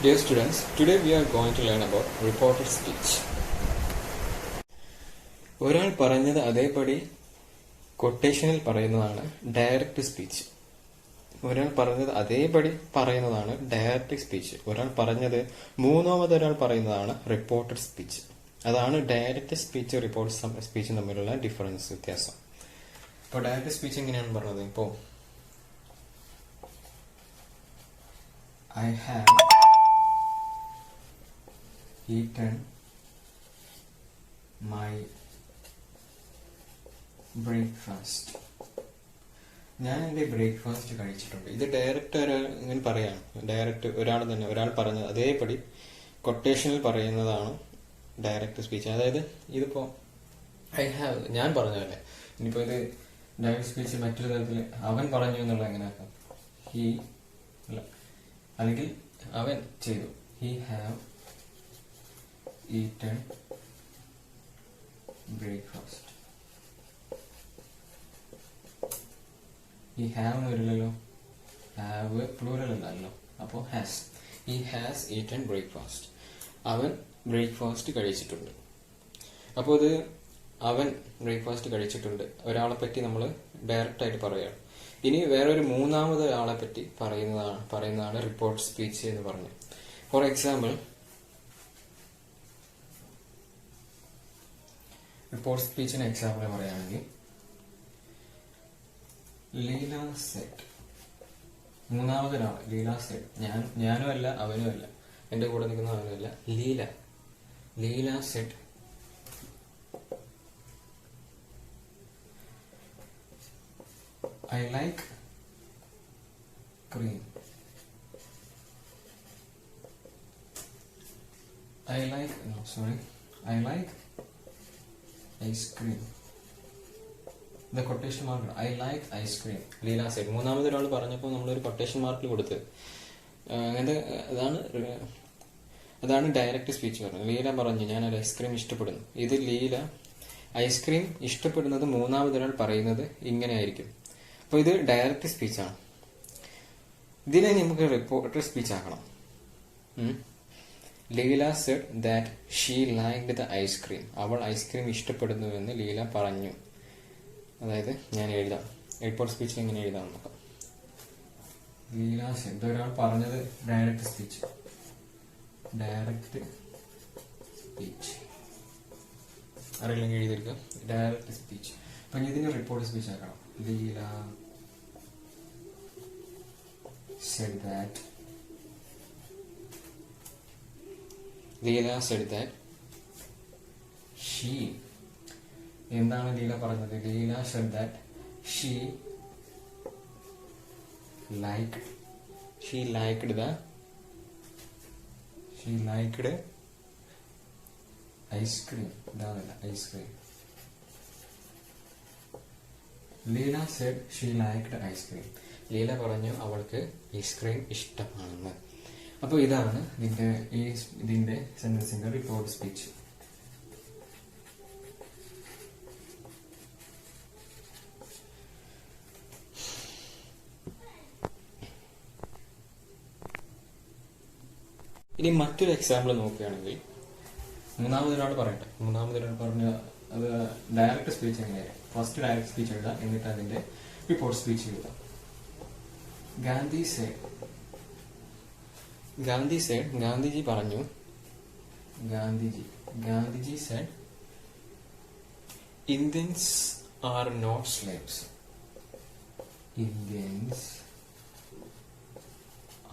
Dear students, today we are going to learn about reported speech. ഒരാൾ പറഞ്ഞത് അതേപടി കൊട്ടേഷനിൽ പറയുന്നതാണ് ഡയറക്റ്റ് സ്പീച്ച്. ഒരാൾ പറഞ്ഞത് അതേപടി പറയുന്നതാണ് ഡയറക്റ്റ് സ്പീച്ച്. ഒരാൾ പറഞ്ഞത് മൂന്നാമതൊരാൾ പറയുന്നതാണ് റിപ്പോർട്ടഡ് സ്പീച്ച്. അതാണ് ഡയറക്റ്റ് സ്പീച്ച് റിപ്പോർട്ട് സ്പീച്ചും തമ്മിലുള്ള ഡിഫറൻസ്, വ്യത്യാസം. ഇപ്പോൾ ഡയറക്റ്റ് സ്പീച്ച് എങ്ങനെയാണ് പറഞ്ഞത്? ഇപ്പോൾ I have eaten my breakfast. ഞാൻ എൻ്റെ ബ്രേക്ക്ഫാസ്റ്റ് കഴിച്ചിട്ടുണ്ട്. ഇത് ഡയറക്റ്റ് ഇങ്ങനെ പറയാണ്. ഡയറക്റ്റ് ഒരാൾ പറഞ്ഞത് അതേപടി കൊട്ടേഷനിൽ പറയുന്നതാണ് ഡയറക്റ്റ് സ്പീച്ച്. അതായത് ഇതിപ്പോ ഐ ഹാവ്, ഞാൻ പറഞ്ഞതല്ലേ. ഇനിയിപ്പോ ഇത് ഡയറക്റ്റ് സ്പീച്ച് മറ്റൊരു തരത്തിൽ അവൻ പറഞ്ഞു എന്നുള്ള എങ്ങനെയാക്കാം? ഹി അല്ല, അല്ലെങ്കിൽ അവൻ ചെയ്തു. He have eaten breakfast. ഈ ഹാവ് എന്ന് വരില്ലല്ലോ, ഹാവ് പ്ലൂറൽ അല്ലല്ലോ, അപ്പോൾ has. He has eaten breakfast. അവൻ ബ്രേക്ക്ഫാസ്റ്റ് കഴിച്ചിട്ടുണ്ട്. അപ്പോൾ ഇത് അവൻ ബ്രേക്ക്ഫാസ്റ്റ് കഴിച്ചിട്ടുണ്ട് ഒരാളെ പറ്റി നമ്മൾ ഡയറക്റ്റ് ആയിട്ട് പറയുകയാണ്. ഇനി വേറൊരു മൂന്നാമത് ആളെ പറ്റി പറയുന്നതാണ് റിപ്പോർട്ട് സ്പീച്ച് എന്ന് പറഞ്ഞു. ഫോർ എക്സാമ്പിൾ, റിപ്പോർട്ട് സ്പീച്ചിന് എക്സാമ്പിൾ പറയുകയാണെങ്കിൽ ലീല സെറ്റ്. മൂന്നാമതൊരാൾ ലീല സെറ്റ്. ഞാനും അല്ല അവനും അല്ല, എന്റെ കൂടെ നിൽക്കുന്ന അവനുമല്ല, Leela said I like cream. I like ice cream. The quotation mark, I like ice cream. Leela said. മൂന്നാമതൊരാൾ പറഞ്ഞപ്പോൾ നമ്മളൊരു കൊട്ടേഷൻ മാർക്കിൽ കൊടുത്ത് അതാണ് ഡയറക്റ്റ് സ്പീച്ച് പറഞ്ഞത്. ലീല പറഞ്ഞു ഞാൻ ഒരു ഐസ്ക്രീം ഇഷ്ടപ്പെടുന്നു. ഇത് ലീല ഐസ്ക്രീം ഇഷ്ടപ്പെടുന്നത് മൂന്നാമതൊരാൾ പറയുന്നത് ഇങ്ങനെ ആയിരിക്കും. അപ്പോൾ ഇത് ഡയറക്റ്റ് സ്പീച്ചാണ്. ഇതിനെ നമുക്ക് റിപ്പോർട്ടഡ് സ്പീച്ച് ആക്കണം. Leela said that she liked the ice cream. അവൾ ഐസ്ക്രീം ഇഷ്ടപ്പെടുന്നുവെന്ന് ലീല പറഞ്ഞു. അതായത് ഞാൻ എഴുതാം, റിപ്പോർട്ട് സ്പീച്ചിൽ എങ്ങനെ എഴുതാം നോക്കാം. ലീല സെഡ്, ഒരാൾ പറഞ്ഞത് ഡയറക്റ്റ് സ്പീച്ച്. അറിയില്ലെങ്കിൽ എഴുതിയിരിക്കുക ഡയറക്റ്റ് സ്പീച്ച്. അപ്പൊ ഇതിന് റിപ്പോർട്ട് സ്പീച്ച് ആക്കണം. Leela said that she, എന്താണ് ലീല പറഞ്ഞത്? Leela said that she liked ice cream. ഇതാണല്ല ice cream. Leela said she liked ice cream. Leela പറഞ്ഞു അവൾക്ക് ഐസ്ക്രീം ഇഷ്ടമാണെന്ന്. അപ്പോൾ ഇതാണ് ഇതിന്റെ സെന്റൻസിന്റെ റിപ്പോർട്ട് സ്പീച്ച്. ഇനി മറ്റൊരു എക്സാമ്പിൾ നോക്കുകയാണെങ്കിൽ, മൂന്നാമതൊരാൾ പറഞ്ഞ അത് ഡയറക്റ്റ് സ്പീച്ച് എങ്ങനെയാണ്? ഫസ്റ്റ് ഡയറക്റ്റ് സ്പീച്ച് എഴുതാം, എന്നിട്ട് അതിന്റെ റിപ്പോർട്ട് സ്പീച്ച് എഴുതാം. ഗാന്ധിജി പറഞ്ഞു. Gandhiji said Indians are not slaves. Indians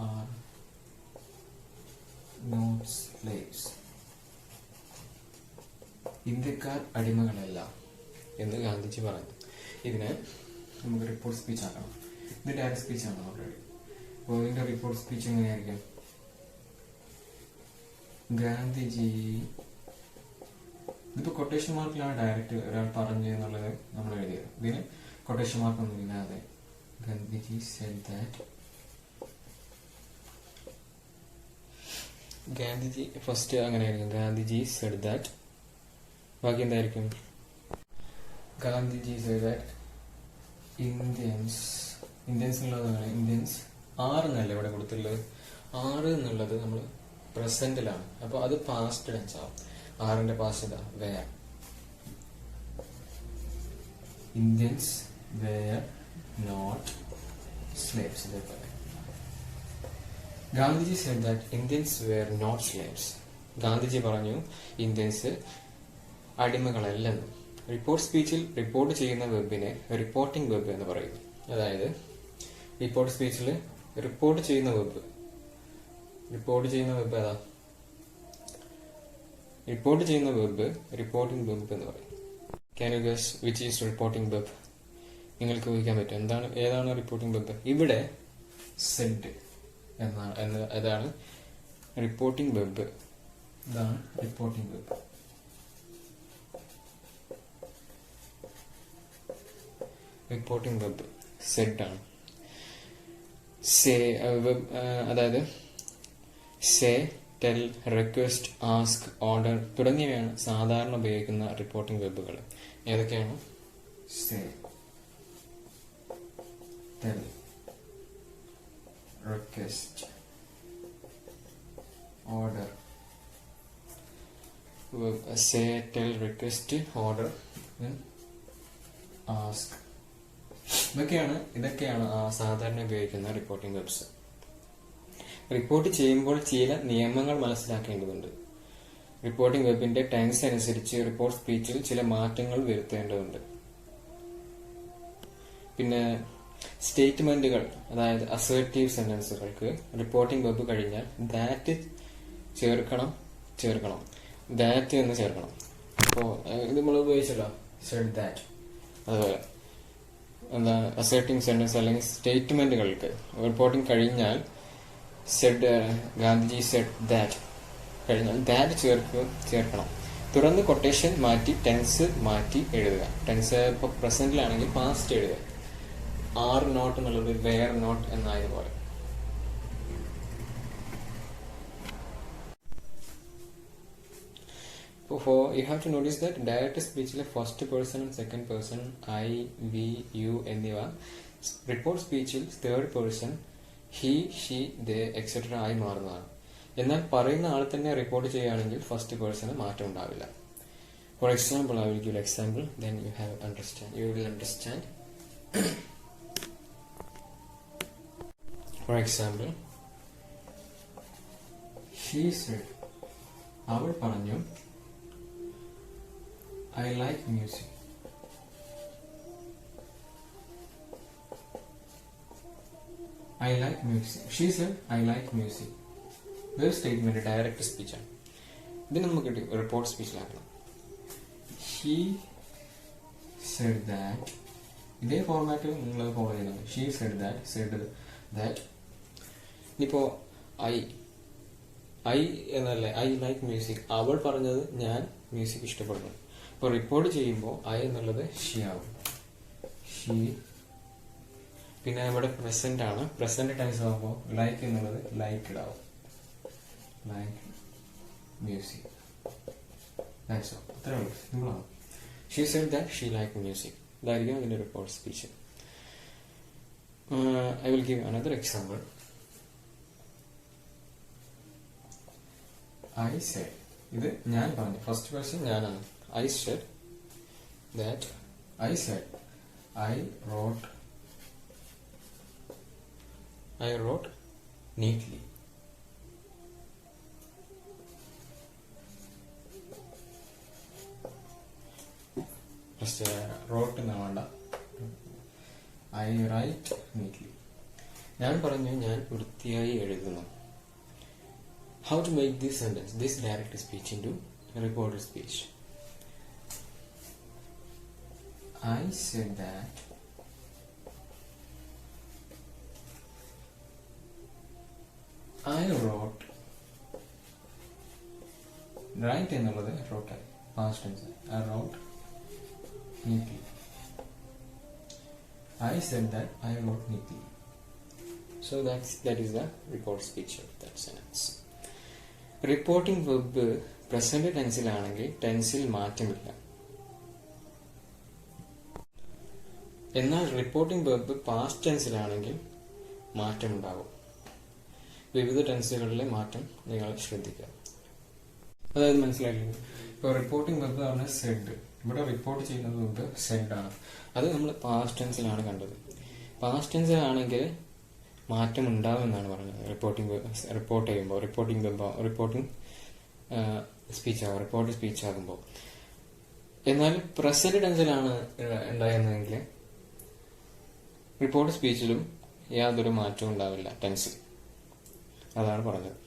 are not slaves. ഇന്ത്യക്കാർ അടിമകളല്ല എന്ന് ഗാന്ധിജി പറഞ്ഞു. ഇതിനെ നമുക്ക് റിപ്പോർട്ട് സ്പീച്ച് ആക്കണം. ഇത് ഡയറക്റ്റ് സ്പീച്ച് ആണ് ഓൾറെഡി. അപ്പോൾ ഇതിന്റെ റിപ്പോർട്ട് സ്പീച്ച് എങ്ങനെയായിരിക്കും? ഗാന്ധിജി, ഇതിപ്പോ കൊട്ടേഷൻ മാർക്കിലാണ് ഡയറക്റ്റ് ഒരാൾ പറഞ്ഞു എന്നുള്ളത് നമ്മൾ എഴുതിയത്. ഇതിന് കൊട്ടേഷൻ മാർക്കൊന്നും ഇല്ലാതെ Gandhiji said that. Gandhiji first അങ്ങനെയായിരിക്കും. Gandhiji said that. ബാക്കി എന്തായിരിക്കും? ഗാന്ധിജി said that ഇന്ത്യൻസ് ഉള്ളതാണ്. ഇന്ത്യൻസ് ആർ എന്നല്ല ഇവിടെ കൊടുത്തുള്ളത്, ആറ് എന്നുള്ളത് നമ്മൾ പ്രസന്റിലാണ്, അപ്പൊ അത് പാസ്റ്റ് ടെൻസ് ആവും. ആറിന്റെ പാസ്റ്റ് ഇതാ were. Indians were not slaves. ഇതേപോലെ Gandhiji said that Indians were not slaves. Gandhiji പറഞ്ഞു ഇന്ത്യൻസ് അടിമകളല്ലെന്ന്. റിപ്പോർട്ട് സ്പീച്ചിൽ റിപ്പോർട്ട് ചെയ്യുന്ന വെബിനെ റിപ്പോർട്ടിംഗ് വെബ് എന്ന് പറയും. അതായത് റിപ്പോർട്ട് സ്പീച്ചിൽ റിപ്പോർട്ട് ചെയ്യുന്ന വെബ് ഏതാ? റിപ്പോർട്ട് ചെയ്യുന്ന വെബ് റിപ്പോർട്ടിംഗ് വെബ് എന്ന് പറയും. Can you guess which is reporting verb? നിങ്ങൾക്ക് ഊഹിക്കാൻ പറ്റും ഏതാണ് റിപ്പോർട്ടിംഗ് വെബ്? ഇവിടെ സെഡ് അതാണ് റിപ്പോർട്ടിംഗ് വെബ്. ഇതാണ് reporting verb. Reporting verb said ആണ്. അതായത് say, tell, request, ask, order തുടങ്ങിയവയാണ് സാധാരണ ഉപയോഗിക്കുന്ന റിപ്പോർട്ടിംഗ് വെബുകൾ. ഏതൊക്കെയാണ്? Say, tell, request, order. Say, tell, request, order, ask. ഇതൊക്കെയാണ് സാധാരണ ഉപയോഗിക്കുന്ന റിപ്പോർട്ടിംഗ് വെബ്സ്. റിപ്പോർട്ട് ചെയ്യുമ്പോൾ ചില നിയമങ്ങൾ മനസ്സിലാക്കേണ്ടതുണ്ട്. റിപ്പോർട്ടിംഗ് വെബിന്റെ ടെൻസ് അനുസരിച്ച് റിപ്പോർട്ട് സ്പീച്ചിൽ ചില മാറ്റങ്ങൾ വരുത്തേണ്ടതുണ്ട്. പിന്നെ സ്റ്റേറ്റ്മെന്റുകൾ, അതായത് അസേർട്ടീവ് സെന്റൻസുകൾക്ക് റിപ്പോർട്ടിംഗ് വെബ് കഴിഞ്ഞാൽ ദാറ്റ് ചേർക്കണം. ദാറ്റ് എന്ന് ചേർക്കണം. അപ്പോൾ ഇത് നമ്മൾ ഉപയോഗിച്ചല്ലോ, സെഡ് ദാറ്റ്. അതുപോലെ അസേർട്ടിംഗ് സെന്റൻസ് അല്ലെങ്കിൽ സ്റ്റേറ്റ്മെന്റുകൾക്ക് റിപ്പോർട്ടിംഗ് കഴിഞ്ഞാൽ സെഡ്, ഗാന്ധിജി സെഡ് ദാറ്റ് കഴിഞ്ഞാൽ ദാറ്റ് ചേർക്കണം. തുറന്ന് കൊട്ടേഷൻ മാറ്റി ടെൻസ് മാറ്റി എഴുതുക. ടെൻസ് ഇപ്പോൾ പ്രസന്റിലാണെങ്കിൽ പാസ്റ്റ് എഴുതുക. ആർ നോട്ട് എന്നുള്ളത് വേർ നോട്ട് എന്നായതുപോലെ. You have to notice that direct സ്പീച്ചിലെ first person and second person I, we, you എന്നിവ റിപ്പോർട്ട് സ്പീച്ചിൽ third person he, she, they etcetera ആയി മാറുന്നതാണ്. എന്നാൽ പറയുന്ന ആൾ തന്നെ റിപ്പോർട്ട് ചെയ്യുകയാണെങ്കിൽ ഫസ്റ്റ് പേഴ്സണ് മാറ്റം ഉണ്ടാവില്ല. For example, I will give example, then you will understand. For example, she said, അവൾ പറഞ്ഞു, I like music. She said, I like music. ഇതൊരു സ്റ്റേറ്റ്മെന്റ്, ഡയറക്റ്റ് സ്പീച്ചാണ്. ഇതിന് നമുക്ക് റിപ്പോർട്ട് സ്പീച്ചിലാക്കണം. She said that. ഇതേ format നിങ്ങൾ follow ചെയ്യുന്നത്. She said that. ഇനിയിപ്പോ I എന്നല്ലേ, ഐ ലൈക്ക് മ്യൂസിക്. അവൾ പറഞ്ഞത് ഞാൻ മ്യൂസിക് ഇഷ്ടപ്പെടുന്നു. അപ്പോൾ റിപ്പോർട്ട് ചെയ്യുമ്പോൾ ഐ എന്നുള്ളത് ഷി ആവും. ഷി. പിന്നെ ഇവിടെ പ്രസന്റ് ആണ്. പ്രസന്റ് ടെൻസ് ആകുമ്പോൾ ലൈക്ക് എന്നുള്ളത് ലൈക്ക്ഡ് ആവും. Like music. അത്രേ ഉള്ളൂ, സിമ്പിളാണ്. She said that she like music. ഇതായിരിക്കും അതിന്റെ report speech. I will give another example. I said. ഇത് ഞാൻ പറഞ്ഞു, ഫസ്റ്റ് പേഴ്സൺ ഞാനാണ്. I said that. I wrote neatly. First wrote എന്നാ വേണ്ട. I write neatly. ഞാൻ പറഞ്ഞു ഞാൻ വൃത്തിയായി എഴുതുന്നു. How to make this sentence, this direct speech into reported speech? I said that I wrote. Write എന്നുള്ളത് wrote, past tense. I wrote neatly. I said that I wrote neatly. So that is the report speech of that sentence. Reporting verb present ടെൻസിലാണെങ്കിൽ ടെൻസിൽ മാറ്റമില്ല. എന്നാൽ reporting verb past ടെൻസിലാണെങ്കിൽ മാറ്റമുണ്ടാകും. വിവിധ ടെൻസുകളിലെ മാറ്റം നിങ്ങൾ ശ്രദ്ധിക്കുക. അതായത് മനസ്സിലായില്ലേ, ഇപ്പോൾ റിപ്പോർട്ടിംഗ് വെബ് ആണ് സെഡ്. ഇവിടെ റിപ്പോർട്ട് ചെയ്യുന്നത് വെബ് സെഡ് ആണ്. അത് നമ്മൾ പാസ്റ്റ് ടെൻസിലാണ് കണ്ടത്. പാസ്റ്റ് ടെൻസിലാണെങ്കിൽ മാറ്റം ഉണ്ടാവുമെന്നാണ് പറഞ്ഞത്. റിപ്പോർട്ട് ചെയ്യുമ്പോൾ റിപ്പോർട്ടിംഗ് സ്പീച്ച് ആകുമ്പോൾ. എന്നാൽ പ്രസന്റ് ടെൻസിലാണ് ഉണ്ടായിരുന്നതെങ്കിൽ റിപ്പോർട്ട് സ്പീച്ചിലും യാതൊരു മാറ്റവും ഉണ്ടാവില്ല ടെൻസിൽ. അതാണ് പറഞ്ഞത്.